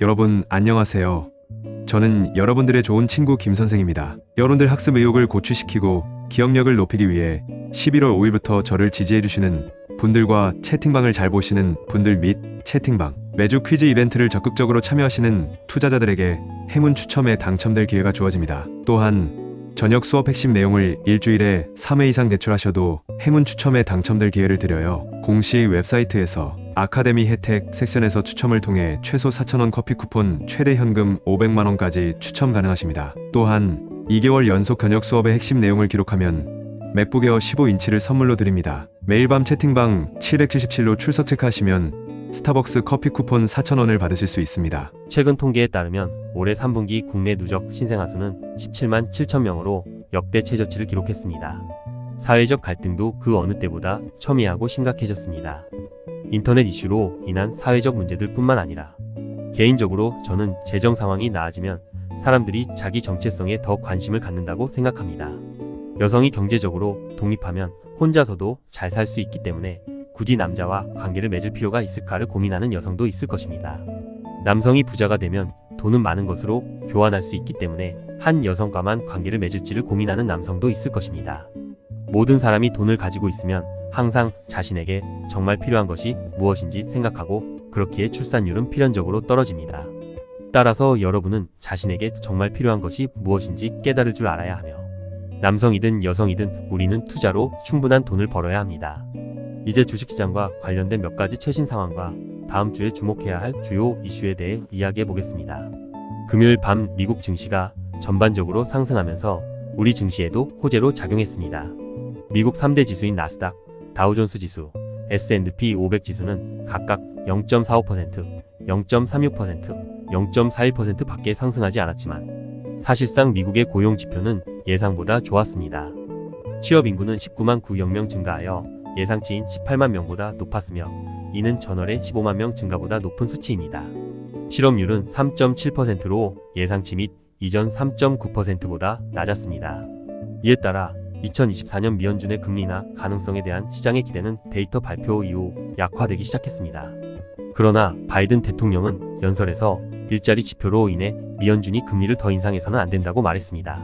여러분 안녕하세요. 저는 여러분들의 좋은 친구 김선생입니다. 여러분들 학습 의욕을 고취시키고 기억력을 높이기 위해 11월 5일부터 저를 지지해주시는 분들과 채팅방을 잘 보시는 분들 및 채팅방, 매주 퀴즈 이벤트를 적극적으로 참여하시는 투자자들에게 행운 추첨에 당첨될 기회가 주어집니다. 또한 저녁 수업 핵심 내용을 일주일에 3회 이상 제출하셔도 행운 추첨에 당첨될 기회를 드려요. 공식 웹사이트에서 아카데미 혜택 섹션에서 추첨을 통해 최소 4,000원 커피 쿠폰, 최대 현금 500만원까지 추첨 가능하십니다. 또한 2개월 연속 저녁 수업의 핵심 내용을 기록하면 맥북에어 15인치를 선물로 드립니다. 매일 밤 채팅방 777로 출석 체크하시면 스타벅스 커피 쿠폰 4,000원을 받으실 수 있습니다. 최근 통계에 따르면 올해 3분기 국내 누적 신생아 수는 17만 7천 명으로 역대 최저치를 기록했습니다. 사회적 갈등도 그 어느 때보다 첨예하고 심각해졌습니다. 인터넷 이슈로 인한 사회적 문제들 뿐만 아니라 개인적으로 저는 재정 상황이 나아지면 사람들이 자기 정체성에 더 관심을 갖는다고 생각합니다. 여성이 경제적으로 독립하면 혼자서도 잘 살 수 있기 때문에 굳이 남자와 관계를 맺을 필요가 있을까를 고민하는 여성도 있을 것입니다. 남성이 부자가 되면 돈은 많은 것으로 교환할 수 있기 때문에 한 여성과만 관계를 맺을지를 고민하는 남성도 있을 것입니다. 모든 사람이 돈을 가지고 있으면 항상 자신에게 정말 필요한 것이 무엇인지 생각하고 그렇기에 출산율은 필연적으로 떨어집니다. 따라서 여러분은 자신에게 정말 필요한 것이 무엇인지 깨달을 줄 알아야 하며 남성이든 여성이든 우리는 투자로 충분한 돈을 벌어야 합니다. 이제 주식시장과 관련된 몇 가지 최신 상황과 다음 주에 주목해야 할 주요 이슈에 대해 이야기해 보겠습니다. 금요일 밤 미국 증시가 전반적으로 상승하면서 우리 증시에도 호재로 작용했습니다. 미국 3대 지수인 나스닥, 다우존스 지수, S&P 500 지수는 각각 0.45%, 0.36%, 0.41% 밖에 상승하지 않았지만 사실상 미국의 고용 지표는 예상보다 좋았습니다. 취업 인구는 19만 9천 명 증가하여 예상치인 18만 명보다 높았으며 이는 전월의 15만 명 증가보다 높은 수치입니다. 실업률은 3.7%로 예상치 및 이전 3.9%보다 낮았습니다. 이에 따라 2024년 미연준의 금리 인하 가능성에 대한 시장의 기대는 데이터 발표 이후 약화되기 시작했습니다. 그러나 바이든 대통령은 연설에서 일자리 지표로 인해 미연준이 금리를 더 인상해서는 안 된다고 말했습니다.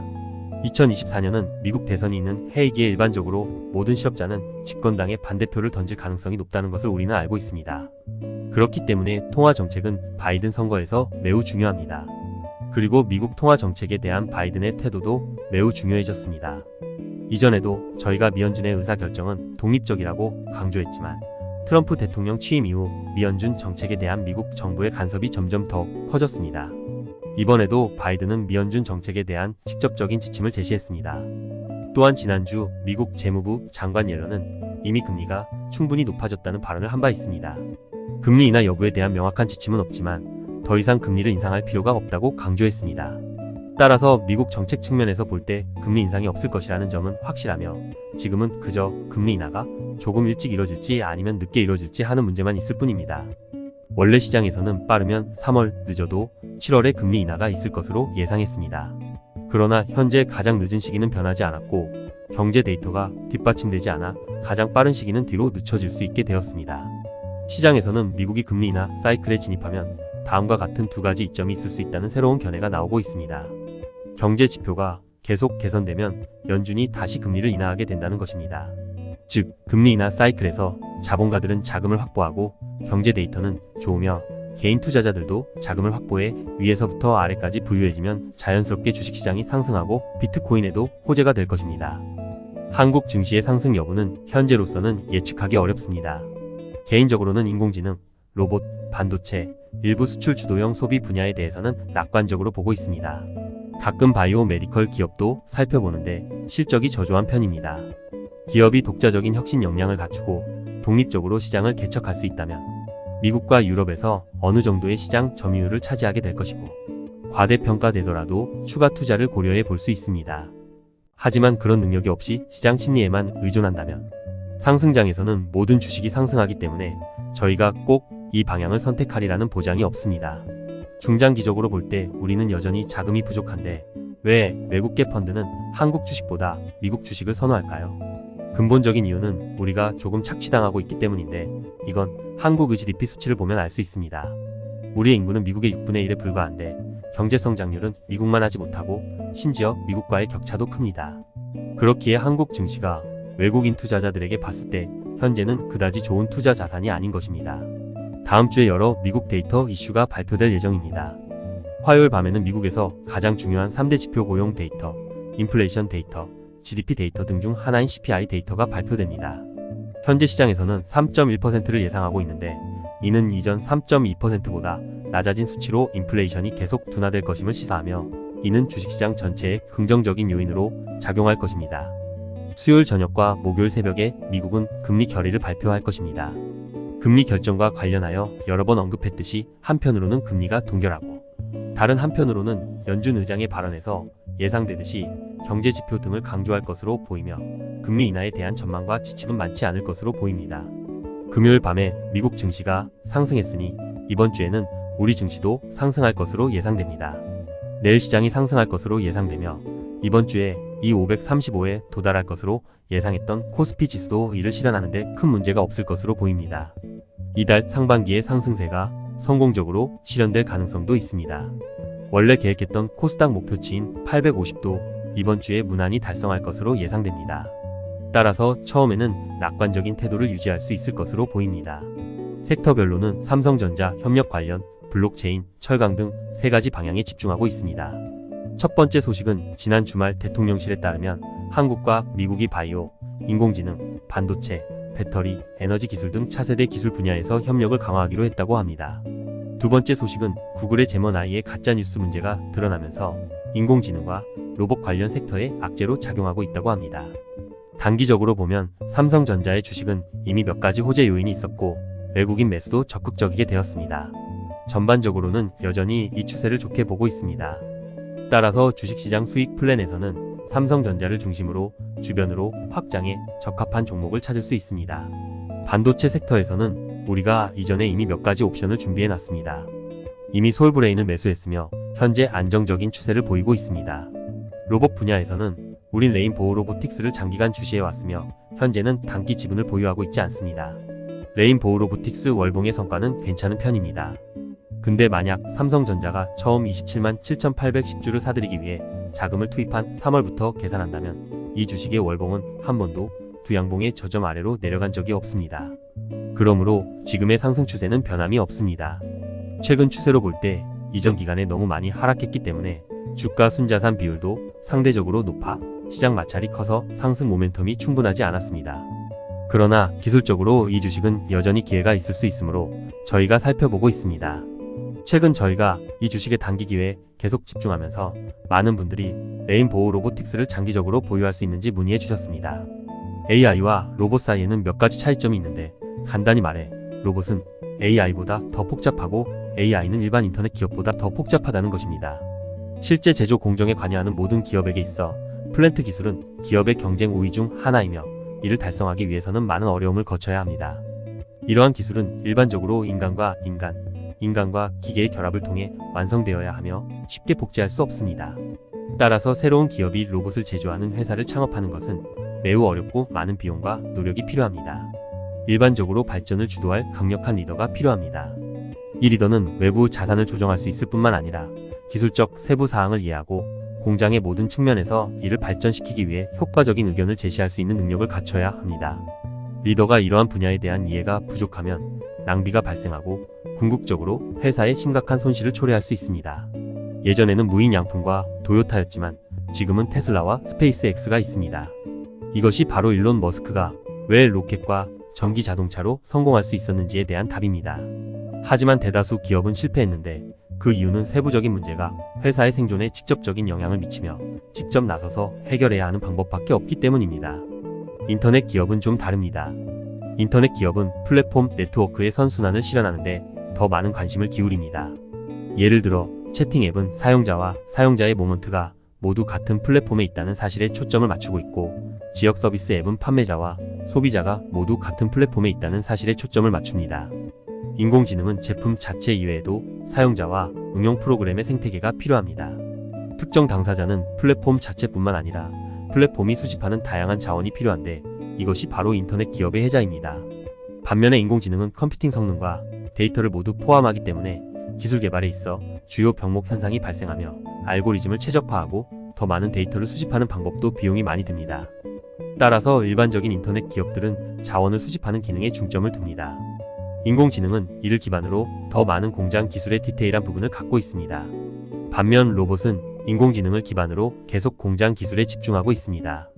2024년은 미국 대선이 있는 해이기에 일반적으로 모든 실업자는 집권당의 반대표를 던질 가능성이 높다는 것을 우리는 알고 있습니다. 그렇기 때문에 통화 정책은 바이든 선거에서 매우 중요합니다. 그리고 미국 통화 정책에 대한 바이든의 태도도 매우 중요해졌습니다. 이전에도 저희가 미연준의 의사결정은 독립적이라고 강조했지만 트럼프 대통령 취임 이후 미연준 정책에 대한 미국 정부의 간섭이 점점 더 커졌습니다. 이번에도 바이든은 미연준 정책에 대한 직접적인 지침을 제시했습니다. 또한 지난주 미국 재무부 장관 옐런은 이미 금리가 충분히 높아졌다는 발언을 한 바 있습니다. 금리 인하 여부에 대한 명확한 지침은 없지만 더 이상 금리를 인상할 필요가 없다고 강조했습니다. 따라서 미국 정책 측면에서 볼 때 금리 인상이 없을 것이라는 점은 확실하며 지금은 그저 금리 인하가 조금 일찍 이뤄질지 아니면 늦게 이뤄질지 하는 문제만 있을 뿐입니다. 원래 시장에서는 빠르면 3월, 늦어도 7월에 금리 인하가 있을 것으로 예상했습니다. 그러나 현재 가장 늦은 시기는 변하지 않았고 경제 데이터가 뒷받침되지 않아 가장 빠른 시기는 뒤로 늦춰질 수 있게 되었습니다. 시장에서는 미국이 금리 인하 사이클에 진입하면 다음과 같은 두 가지 이점이 있을 수 있다는 새로운 견해가 나오고 있습니다. 경제 지표가 계속 개선되면 연준이 다시 금리를 인하하게 된다는 것입니다. 즉, 금리 인하 사이클에서 자본가들은 자금을 확보하고 경제 데이터는 좋으며 개인 투자자들도 자금을 확보해 위에서부터 아래까지 부유해지면 자연스럽게 주식시장이 상승하고 비트코인에도 호재가 될 것입니다. 한국 증시의 상승 여부는 현재로서는 예측하기 어렵습니다. 개인적으로는 인공지능, 로봇, 반도체, 일부 수출 주도형 소비 분야에 대해서는 낙관적으로 보고 있습니다. 가끔 바이오 메디컬 기업도 살펴보는데 실적이 저조한 편입니다. 기업이 독자적인 혁신 역량을 갖추고 독립적으로 시장을 개척할 수 있다면 미국과 유럽에서 어느 정도의 시장 점유율을 차지하게 될 것이고 과대평가되더라도 추가 투자를 고려해 볼 수 있습니다. 하지만 그런 능력이 없이 시장 심리에만 의존한다면 상승장에서는 모든 주식이 상승하기 때문에 저희가 꼭 이 방향을 선택하리라는 보장이 없습니다. 중장기적으로 볼 때 우리는 여전히 자금이 부족한데 왜 외국계 펀드는 한국 주식보다 미국 주식을 선호할까요? 근본적인 이유는 우리가 조금 착취당하고 있기 때문인데 이건 한국의 GDP 수치를 보면 알 수 있습니다. 우리의 인구는 미국의 6분의 1에 불과한데 경제 성장률은 미국만 하지 못하고 심지어 미국과의 격차도 큽니다. 그렇기에 한국 증시가 외국인 투자자들에게 봤을 때 현재는 그다지 좋은 투자 자산이 아닌 것입니다. 다음 주에 여러 미국 데이터 이슈가 발표될 예정입니다. 화요일 밤에는 미국에서 가장 중요한 3대 지표 고용 데이터, 인플레이션 데이터, GDP 데이터 등 중 하나인 CPI 데이터가 발표됩니다. 현재 시장에서는 3.1%를 예상하고 있는데 이는 이전 3.2%보다 낮아진 수치로 인플레이션이 계속 둔화될 것임을 시사하며 이는 주식시장 전체에 긍정적인 요인으로 작용할 것입니다. 수요일 저녁과 목요일 새벽에 미국은 금리 결의를 발표할 것입니다. 금리 결정과 관련하여 여러 번 언급했듯이 한편으로는 금리가 동결하고 다른 한편으로는 연준 의장의 발언에서 예상되듯이 경제지표 등을 강조할 것으로 보이며 금리 인하에 대한 전망과 지침은 많지 않을 것으로 보입니다. 금요일 밤에 미국 증시가 상승했으니 이번 주에는 우리 증시도 상승할 것으로 예상됩니다. 내일 시장이 상승할 것으로 예상되며 이번 주에 이 535에 도달할 것으로 예상했던 코스피 지수도 이를 실현하는데 큰 문제가 없을 것으로 보입니다. 이달 상반기의 상승세가 성공적으로 실현될 가능성도 있습니다. 원래 계획했던 코스닥 목표치인 850도 이번 주에 무난히 달성할 것으로 예상됩니다. 따라서 처음에는 낙관적인 태도를 유지할 수 있을 것으로 보입니다. 섹터별로는 삼성전자, 협력 관련, 블록체인, 철강 등 세 가지 방향에 집중하고 있습니다. 첫 번째 소식은 지난 주말 대통령실에 따르면 한국과 미국이 바이오, 인공지능, 반도체, 배터리, 에너지 기술 등 차세대 기술 분야에서 협력을 강화하기로 했다고 합니다. 두 번째 소식은 구글의 제머나이의 가짜뉴스 문제가 드러나면서 인공지능과 로봇 관련 섹터에 악재로 작용하고 있다고 합니다. 단기적으로 보면 삼성전자의 주식은 이미 몇 가지 호재 요인이 있었고 외국인 매수도 적극적이게 되었습니다. 전반적으로는 여전히 이 추세를 좋게 보고 있습니다. 따라서 주식시장 수익 플랜에서는 삼성전자를 중심으로 주변으로 확장에 적합한 종목을 찾을 수 있습니다. 반도체 섹터에서는 우리가 이전에 이미 몇 가지 옵션을 준비해 놨습니다. 이미 솔브레인을 매수했으며 현재 안정적인 추세를 보이고 있습니다. 로봇 분야에서는 우린 레인보우 로보틱스를 장기간 주시해 왔으며 현재는 단기 지분을 보유하고 있지 않습니다. 레인보우 로보틱스 월봉의 성과는 괜찮은 편입니다. 근데 만약 삼성전자가 처음 27만 7,810주를 사들이기 위해 자금을 투입한 3월부터 계산한다면 이 주식의 월봉은 한 번도 두 양봉의 저점 아래로 내려간 적이 없습니다. 그러므로 지금의 상승 추세는 변함이 없습니다. 최근 추세로 볼 때 이전 기간에 너무 많이 하락했기 때문에 주가 순자산 비율도 상대적으로 높아 시장 마찰이 커서 상승 모멘텀이 충분하지 않았습니다. 그러나 기술적으로 이 주식은 여전히 기회가 있을 수 있으므로 저희가 살펴보고 있습니다. 최근 저희가 이 주식의 단기 기회에 계속 집중하면서 많은 분들이 레인보우 로보틱스를 장기적으로 보유할 수 있는지 문의해 주셨습니다. AI와 로봇 사이에는 몇 가지 차이점이 있는데 간단히 말해 로봇은 AI보다 더 복잡하고 AI는 일반 인터넷 기업보다 더 복잡하다는 것입니다. 실제 제조 공정에 관여하는 모든 기업에게 있어 플랜트 기술은 기업의 경쟁 우위 중 하나이며 이를 달성하기 위해서는 많은 어려움을 거쳐야 합니다. 이러한 기술은 일반적으로 인간과 기계의 결합을 통해 완성되어야 하며 쉽게 복제할 수 없습니다. 따라서 새로운 기업이 로봇을 제조하는 회사를 창업하는 것은 매우 어렵고 많은 비용과 노력이 필요합니다. 일반적으로 발전을 주도할 강력한 리더가 필요합니다. 이 리더는 외부 자산을 조정할 수 있을 뿐만 아니라 기술적 세부 사항을 이해하고 공장의 모든 측면에서 이를 발전시키기 위해 효과적인 의견을 제시할 수 있는 능력을 갖춰야 합니다. 리더가 이러한 분야에 대한 이해가 부족하면 낭비가 발생하고 궁극적으로 회사에 심각한 손실을 초래할 수 있습니다. 예전에는 무인양품과 도요타였지만 지금은 테슬라와 스페이스X가 있습니다. 이것이 바로 일론 머스크가 왜 로켓과 전기 자동차로 성공할 수 있었는지에 대한 답입니다. 하지만 대다수 기업은 실패했는데 그 이유는 세부적인 문제가 회사의 생존에 직접적인 영향을 미치며 직접 나서서 해결해야 하는 방법밖에 없기 때문입니다. 인터넷 기업은 좀 다릅니다. 인터넷 기업은 플랫폼 네트워크의 선순환을 실현하는데 더 많은 관심을 기울입니다. 예를 들어 채팅 앱은 사용자와 사용자의 모먼트가 모두 같은 플랫폼에 있다는 사실에 초점을 맞추고 있고 지역 서비스 앱은 판매자와 소비자가 모두 같은 플랫폼에 있다는 사실에 초점을 맞춥니다. 인공지능은 제품 자체 이외에도 사용자와 응용 프로그램의 생태계가 필요합니다. 특정 당사자는 플랫폼 자체뿐만 아니라 플랫폼이 수집하는 다양한 자원이 필요한데 이것이 바로 인터넷 기업의 해자입니다. 반면에 인공지능은 컴퓨팅 성능과 데이터를 모두 포함하기 때문에 기술 개발에 있어 주요 병목 현상이 발생하며 알고리즘을 최적화하고 더 많은 데이터를 수집하는 방법도 비용이 많이 듭니다. 따라서 일반적인 인터넷 기업들은 자원을 수집하는 기능에 중점을 둡니다. 인공지능은 이를 기반으로 더 많은 공장 기술의 디테일한 부분을 갖고 있습니다. 반면 로봇은 인공지능을 기반으로 계속 공장 기술에 집중하고 있습니다.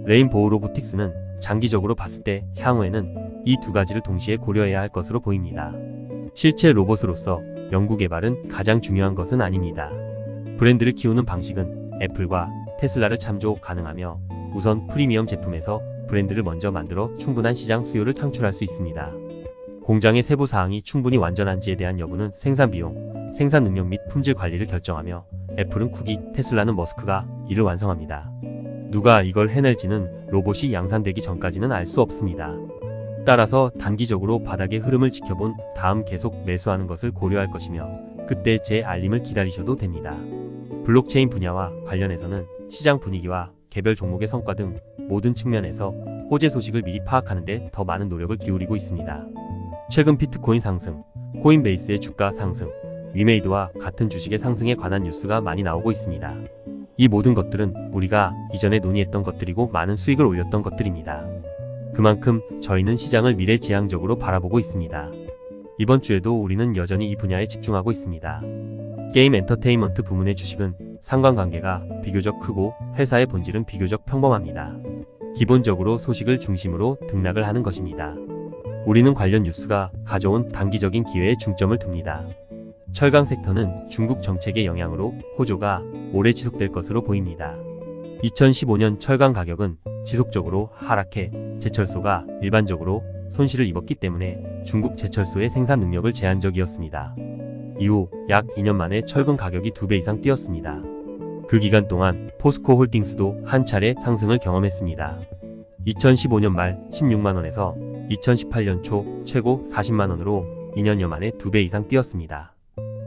레인보우 로보틱스는 장기적으로 봤을 때 향후에는 이 두 가지를 동시에 고려해야 할 것으로 보입니다. 실제 로봇으로서 연구개발은 가장 중요한 것은 아닙니다. 브랜드를 키우는 방식은 애플과 테슬라를 참조 가능하며 우선 프리미엄 제품에서 브랜드를 먼저 만들어 충분한 시장 수요를 창출할 수 있습니다. 공장의 세부 사항이 충분히 완전한지에 대한 여부는 생산 비용, 생산 능력 및 품질 관리를 결정하며 애플은 쿠기, 테슬라는 머스크가 이를 완성합니다. 누가 이걸 해낼지는 로봇이 양산되기 전까지는 알 수 없습니다. 따라서 단기적으로 바닥의 흐름을 지켜본 다음 계속 매수하는 것을 고려할 것이며 그때 제 알림을 기다리셔도 됩니다. 블록체인 분야와 관련해서는 시장 분위기와 개별 종목의 성과 등 모든 측면에서 호재 소식을 미리 파악하는 데 더 많은 노력을 기울이고 있습니다. 최근 비트코인 상승, 코인베이스의 주가 상승, 위메이드와 같은 주식의 상승에 관한 뉴스가 많이 나오고 있습니다. 이 모든 것들은 우리가 이전에 논의했던 것들이고 많은 수익을 올렸던 것들입니다. 그만큼 저희는 시장을 미래지향적으로 바라보고 있습니다. 이번 주에도 우리는 여전히 이 분야에 집중하고 있습니다. 게임 엔터테인먼트 부문의 주식은 상관관계가 비교적 크고 회사의 본질은 비교적 평범합니다. 기본적으로 소식을 중심으로 등락을 하는 것입니다. 우리는 관련 뉴스가 가져온 단기적인 기회에 중점을 둡니다. 철강 섹터는 중국 정책의 영향으로 호조가 오래 지속될 것으로 보입니다. 2015년 철강 가격은 지속적으로 하락해 제철소가 일반적으로 손실을 입었기 때문에 중국 제철소의 생산 능력을 제한적이었습니다. 이후 약 2년 만에 철근 가격이 2배 이상 뛰었습니다. 그 기간 동안 포스코 홀딩스도 한 차례 상승을 경험했습니다. 2015년 말 16만원에서 2018년 초 최고 40만원으로 2년여 만에 2배 이상 뛰었습니다.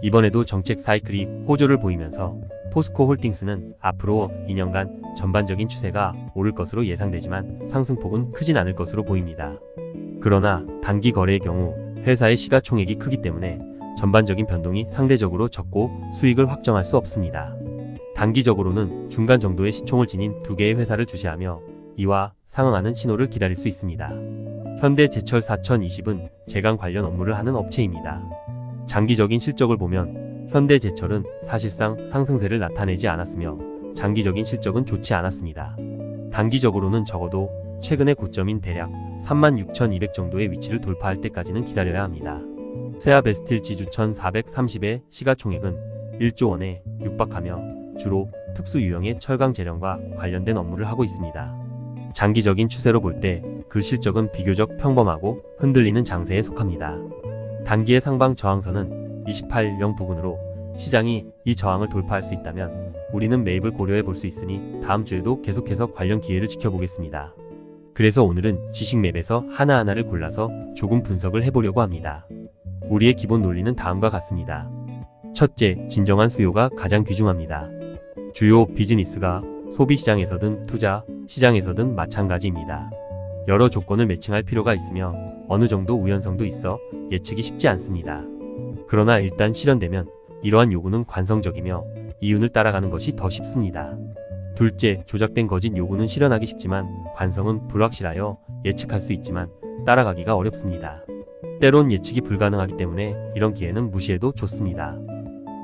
이번에도 정책 사이클이 호조를 보이면서 포스코 홀딩스는 앞으로 2년간 전반적인 추세가 오를 것으로 예상되지만 상승폭은 크진 않을 것으로 보입니다. 그러나 단기 거래의 경우 회사의 시가총액이 크기 때문에 전반적인 변동이 상대적으로 적고 수익을 확정할 수 없습니다. 단기적으로는 중간 정도의 시총을 지닌 두 개의 회사를 주시하며 이와 상응하는 신호를 기다릴 수 있습니다. 현대제철 4020은 제강 관련 업무를 하는 업체입니다. 장기적인 실적을 보면 현대제철은 사실상 상승세를 나타내지 않았으며 장기적인 실적은 좋지 않았습니다. 단기적으로는 적어도 최근의 고점인 대략 36,200 정도의 위치를 돌파할 때까지는 기다려야 합니다. 세아베스틸 지주 1430의 시가총액은 1조 원에 육박하며 주로 특수 유형의 철강 재련과 관련된 업무를 하고 있습니다. 장기적인 추세로 볼 때 그 실적은 비교적 평범하고 흔들리는 장세에 속합니다. 단기의 상방 저항선은 28영 부근으로 시장이 이 저항을 돌파할 수 있다면 우리는 매입을 고려해 볼 수 있으니 다음 주에도 계속해서 관련 기회를 지켜보겠습니다. 그래서 오늘은 지식 맵에서 하나하나를 골라서 조금 분석을 해보려고 합니다. 우리의 기본 논리는 다음과 같습니다. 첫째, 진정한 수요가 가장 귀중합니다. 주요 비즈니스가 소비시장에서든 투자 시장에서든 마찬가지입니다. 여러 조건을 매칭할 필요가 있으며 어느 정도 우연성도 있어 예측이 쉽지 않습니다. 그러나 일단 실현되면 이러한 요구는 관성적이며 이윤을 따라가는 것이 더 쉽습니다. 둘째, 조작된 거짓 요구는 실현하기 쉽지만 관성은 불확실하여 예측할 수 있지만 따라가기가 어렵습니다. 때론 예측이 불가능하기 때문에 이런 기회는 무시해도 좋습니다.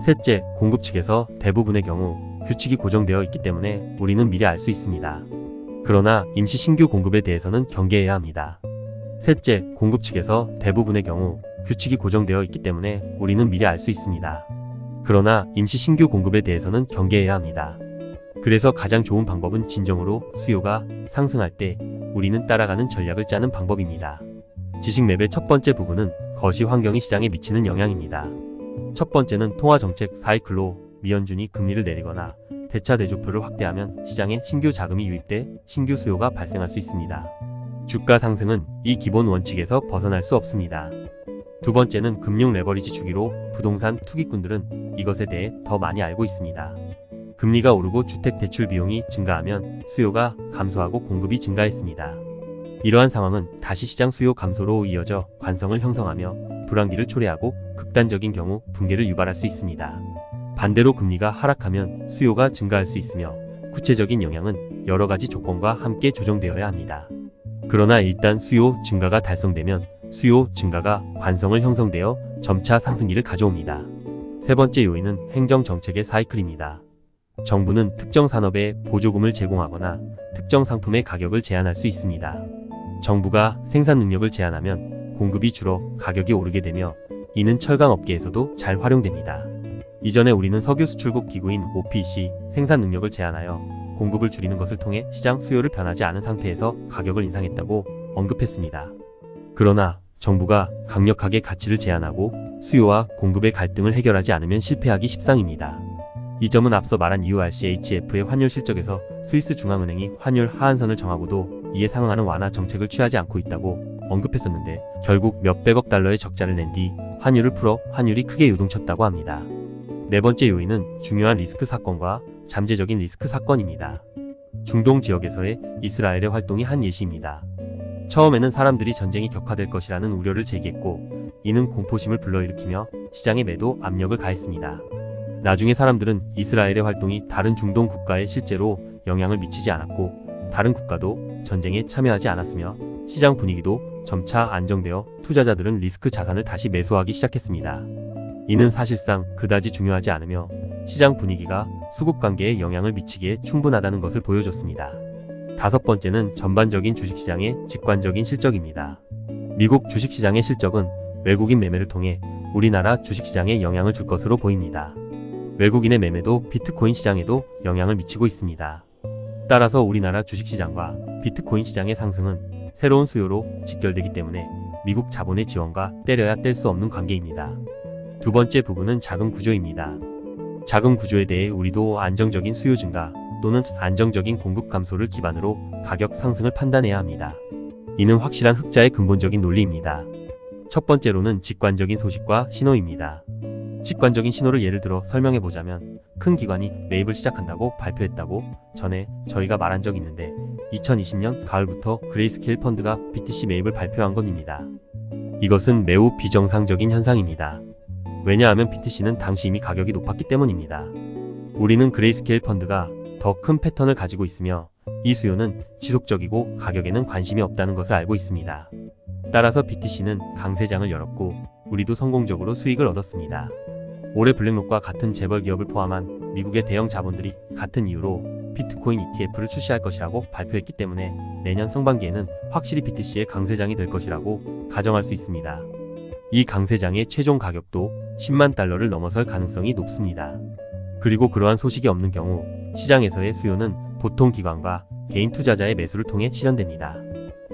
셋째, 공급 측에서 대부분의 경우 규칙이 고정되어 있기 때문에 우리는 미리 알 수 있습니다. 그러나 임시 신규 공급에 대해서는 경계해야 합니다. 셋째, 공급 측에서 대부분의 경우 규칙이 고정되어 있기 때문에 우리는 미리 알 수 있습니다. 그러나 임시 신규 공급에 대해서는 경계해야 합니다. 그래서 가장 좋은 방법은 진정으로 수요가 상승할 때 우리는 따라가는 전략을 짜는 방법입니다. 지식맵의 첫 번째 부분은 거시 환경이 시장에 미치는 영향입니다. 첫 번째는 통화정책 사이클로 미연준이 금리를 내리거나 대차 대조표를 확대하면 시장에 신규 자금이 유입돼 신규 수요가 발생할 수 있습니다. 주가 상승은 이 기본 원칙에서 벗어날 수 없습니다. 두 번째는 금융 레버리지 주기로 부동산 투기꾼들은 이것에 대해 더 많이 알고 있습니다. 금리가 오르고 주택 대출 비용이 증가하면 수요가 감소하고 공급이 증가했습니다. 이러한 상황은 다시 시장 수요 감소로 이어져 관성을 형성하며 불황기를 초래하고 극단적인 경우 붕괴를 유발할 수 있습니다. 반대로 금리가 하락하면 수요가 증가할 수 있으며 구체적인 영향은 여러 가지 조건과 함께 조정되어야 합니다. 그러나 일단 수요 증가가 달성되면 수요 증가가 관성을 형성되어 점차 상승기를 가져옵니다. 세 번째 요인은 행정정책의 사이클입니다. 정부는 특정 산업에 보조금을 제공하거나 특정 상품의 가격을 제한할 수 있습니다. 정부가 생산 능력을 제한하면 공급이 줄어 가격이 오르게 되며 이는 철강업계에서도 잘 활용됩니다. 이전에 우리는 석유 수출국 기구인 OPEC 생산 능력을 제한하여 공급을 줄이는 것을 통해 시장 수요를 변하지 않은 상태에서 가격을 인상했다고 언급했습니다. 그러나 정부가 강력하게 가치를 제한하고 수요와 공급의 갈등을 해결하지 않으면 실패하기 십상입니다. 이 점은 앞서 말한 URCHF의 환율 실적에서 스위스 중앙은행이 환율 하한선을 정하고도 이에 상응하는 완화 정책을 취하지 않고 있다고 언급했었는데 결국 몇백억 달러의 적자를 낸 뒤 환율을 풀어 환율이 크게 요동쳤다고 합니다. 네 번째 요인은 중요한 리스크 사건과 잠재적인 리스크 사건입니다. 중동 지역에서의 이스라엘의 활동이 한 예시입니다. 처음에는 사람들이 전쟁이 격화될 것이라는 우려를 제기했고 이는 공포심을 불러일으키며 시장에 매도 압력을 가했습니다. 나중에 사람들은 이스라엘의 활동이 다른 중동 국가에 실제로 영향을 미치지 않았고 다른 국가도 전쟁에 참여하지 않았으며 시장 분위기도 점차 안정되어 투자자들은 리스크 자산을 다시 매수하기 시작했습니다. 이는 사실상 그다지 중요하지 않으며 시장 분위기가 수급 관계에 영향을 미치기에 충분하다는 것을 보여줬습니다. 다섯 번째는 전반적인 주식시장의 직관적인 실적입니다. 미국 주식시장의 실적은 외국인 매매를 통해 우리나라 주식시장에 영향을 줄 것으로 보입니다. 외국인의 매매도 비트코인 시장에도 영향을 미치고 있습니다. 따라서 우리나라 주식시장과 비트코인 시장의 상승은 새로운 수요로 직결되기 때문에 미국 자본의 지원과 때려야 뗄 수 없는 관계입니다. 두 번째 부분은 자금 구조입니다. 자금 구조에 대해 우리도 안정적인 수요 증가 또는 안정적인 공급 감소를 기반으로 가격 상승을 판단해야 합니다. 이는 확실한 흑자의 근본적인 논리입니다. 첫 번째로는 직관적인 소식과 신호입니다. 직관적인 신호를 예를 들어 설명해 보자면 큰 기관이 매입을 시작한다고 발표했다고 전에 저희가 말한 적이 있는데 2020년 가을부터 그레이스케일 펀드가 BTC 매입을 발표한 것입니다. 이것은 매우 비정상적인 현상입니다. 왜냐하면 BTC는 당시 이미 가격이 높았기 때문입니다. 우리는 그레이스케일 펀드가 더 큰 패턴을 가지고 있으며 이 수요는 지속적이고 가격에는 관심이 없다는 것을 알고 있습니다. 따라서 BTC는 강세장을 열었고 우리도 성공적으로 수익을 얻었습니다. 올해 블랙록과 같은 재벌 기업을 포함한 미국의 대형 자본들이 같은 이유로 비트코인 ETF를 출시할 것이라고 발표했기 때문에 내년 상반기에는 확실히 BTC의 강세장이 될 것이라고 가정할 수 있습니다. 이 강세장의 최종 가격도 10만 달러를 넘어설 가능성이 높습니다. 그리고 그러한 소식이 없는 경우 시장에서의 수요는 보통 기관과 개인 투자자의 매수를 통해 실현됩니다.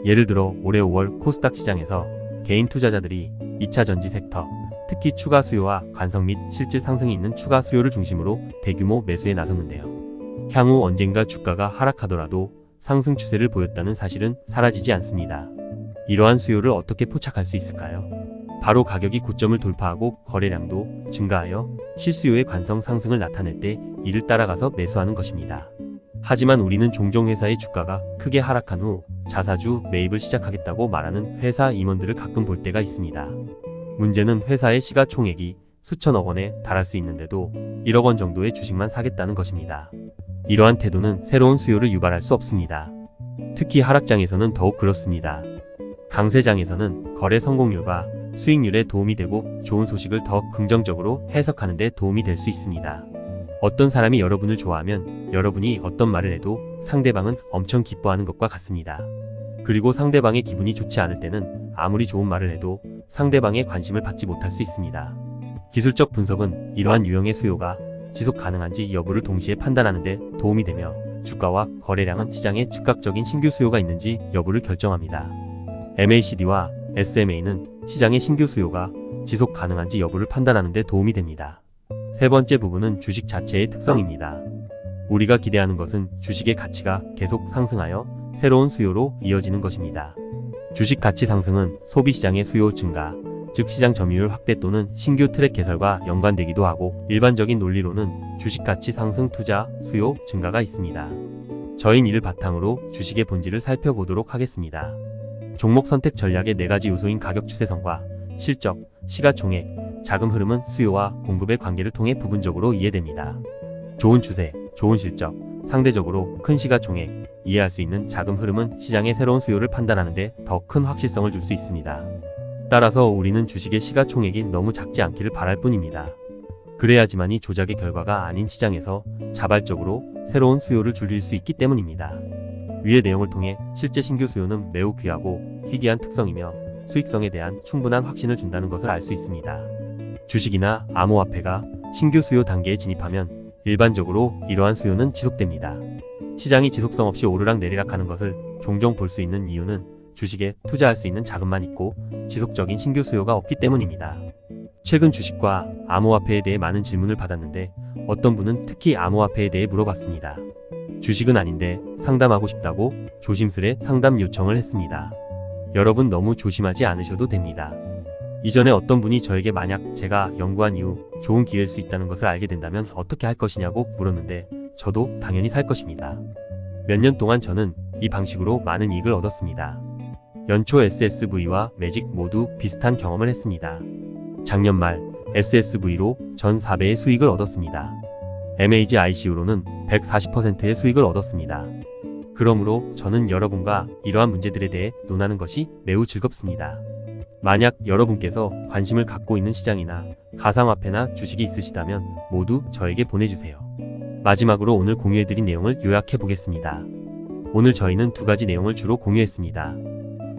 예를 들어 올해 5월 코스닥 시장에서 개인 투자자들이 2차 전지 섹터, 특히 추가 수요와 관성 및 실질 상승이 있는 추가 수요를 중심으로 대규모 매수에 나섰는데요. 향후 언젠가 주가가 하락하더라도 상승 추세를 보였다는 사실은 사라지지 않습니다. 이러한 수요를 어떻게 포착할 수 있을까요? 바로 가격이 고점을 돌파하고 거래량도 증가하여 실수요의 관성 상승을 나타낼 때 이를 따라가서 매수하는 것입니다. 하지만 우리는 종종 회사의 주가가 크게 하락한 후 자사주 매입을 시작하겠다고 말하는 회사 임원들을 가끔 볼 때가 있습니다. 문제는 회사의 시가총액이 수천억 원에 달할 수 있는데도 1억 원 정도의 주식만 사겠다는 것입니다. 이러한 태도는 새로운 수요를 유발할 수 없습니다. 특히 하락장에서는 더욱 그렇습니다. 강세장에서는 거래 성공률과 수익률에 도움이 되고 좋은 소식을 더 긍정적으로 해석하는 데 도움이 될 수 있습니다. 어떤 사람이 여러분을 좋아하면 여러분이 어떤 말을 해도 상대방은 엄청 기뻐하는 것과 같습니다. 그리고 상대방의 기분이 좋지 않을 때는 아무리 좋은 말을 해도 상대방의 관심을 받지 못할 수 있습니다. 기술적 분석은 이러한 유형의 수요가 지속 가능한지 여부를 동시에 판단하는 데 도움이 되며 주가와 거래량은 시장에 즉각적인 신규 수요가 있는지 여부를 결정합니다. MACD와 SMA는 시장의 신규 수요가 지속 가능한지 여부를 판단하는 데 도움이 됩니다. 세 번째 부분은 주식 자체의 특성입니다. 우리가 기대하는 것은 주식의 가치가 계속 상승하여 새로운 수요로 이어지는 것입니다. 주식 가치 상승은 소비시장의 수요 증가, 즉 시장 점유율 확대 또는 신규 트랙 개설과 연관되기도 하고 일반적인 논리로는 주식 가치 상승 투자 수요 증가가 있습니다. 저희는 이를 바탕으로 주식의 본질을 살펴보도록 하겠습니다. 종목 선택 전략의 4가지 요소인 가격 추세선과 실적, 시가총액, 자금 흐름은 수요와 공급의 관계를 통해 부분적으로 이해됩니다. 좋은 추세, 좋은 실적, 상대적으로 큰 시가총액, 이해할 수 있는 자금 흐름은 시장의 새로운 수요를 판단하는 데 더 큰 확실성을 줄 수 있습니다. 따라서 우리는 주식의 시가총액이 너무 작지 않기를 바랄 뿐입니다. 그래야지만이 조작의 결과가 아닌 시장에서 자발적으로 새로운 수요를 줄일 수 있기 때문입니다. 위의 내용을 통해 실제 신규 수요는 매우 귀하고 희귀한 특성이며 수익성에 대한 충분한 확신을 준다는 것을 알 수 있습니다. 주식이나 암호화폐가 신규 수요 단계에 진입하면 일반적으로 이러한 수요는 지속됩니다. 시장이 지속성 없이 오르락 내리락 하는 것을 종종 볼 수 있는 이유는 주식에 투자할 수 있는 자금만 있고 지속적인 신규 수요가 없기 때문입니다. 최근 주식과 암호화폐에 대해 많은 질문을 받았는데 어떤 분은 특히 암호화폐에 대해 물어봤습니다. 주식은 아닌데 상담하고 싶다고 조심스레 상담 요청을 했습니다. 여러분 너무 조심하지 않으셔도 됩니다. 이전에 어떤 분이 저에게 만약 제가 연구한 이후 좋은 기회일 수 있다는 것을 알게 된다면 어떻게 할 것이냐고 물었는데 저도 당연히 살 것입니다. 몇 년 동안 저는 이 방식으로 많은 이익을 얻었습니다. 연초 SSV와 매직 모두 비슷한 경험을 했습니다. 작년 말 SSV로 전 4배의 수익을 얻었습니다. MAGIC로는 140%의 수익을 얻었습니다. 그러므로 저는 여러분과 이러한 문제들에 대해 논하는 것이 매우 즐겁습니다. 만약 여러분께서 관심을 갖고 있는 시장이나 가상화폐나 주식이 있으시다면 모두 저에게 보내주세요. 마지막으로 오늘 공유해드린 내용을 요약해 보겠습니다. 오늘 저희는 두 가지 내용을 주로 공유했습니다.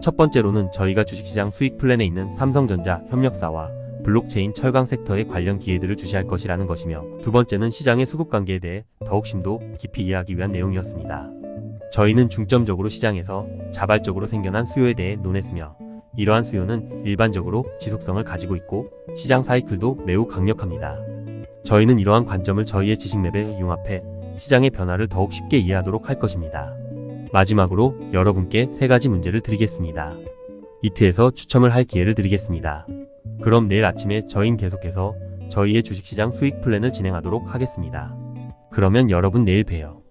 첫 번째로는 저희가 주식시장 수익 플랜에 있는 삼성전자 협력사와 블록체인 철강 섹터의 관련 기회들을 주시할 것이라는 것이며, 두 번째는 시장의 수급 관계에 대해 더욱 심도 깊이 이해하기 위한 내용이었습니다. 저희는 중점적으로 시장에서 자발적으로 생겨난 수요에 대해 논했으며, 이러한 수요는 일반적으로 지속성을 가지고 있고 시장 사이클도 매우 강력합니다. 저희는 이러한 관점을 저희의 지식맵에 융합해 시장의 변화를 더욱 쉽게 이해하도록 할 것입니다. 마지막으로 여러분께 세 가지 문제를 드리겠습니다. 이트에서 추첨을 할 기회를 드리겠습니다. 그럼 내일 아침에 저희는 계속해서 저희의 주식시장 수익 플랜을 진행하도록 하겠습니다. 그러면 여러분 내일 봬요.